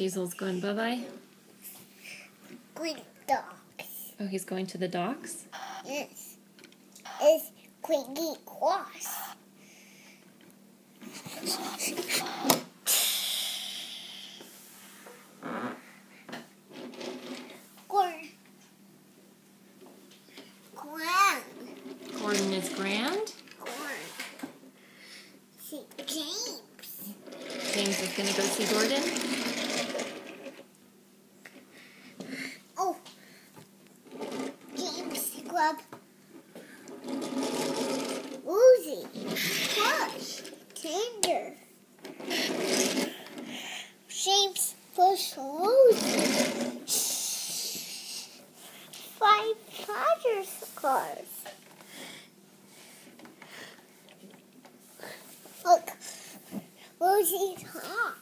Diesel's going bye-bye? Going docks. Oh, he's going to the docks? Yes. It's Quiggy Cross. Gordon is grand? See James. James is going to go see Gordon? Oh. James, grab Rosie. Push. Tender. James, push Rosie. 5 cars. Look, Rosie's hot.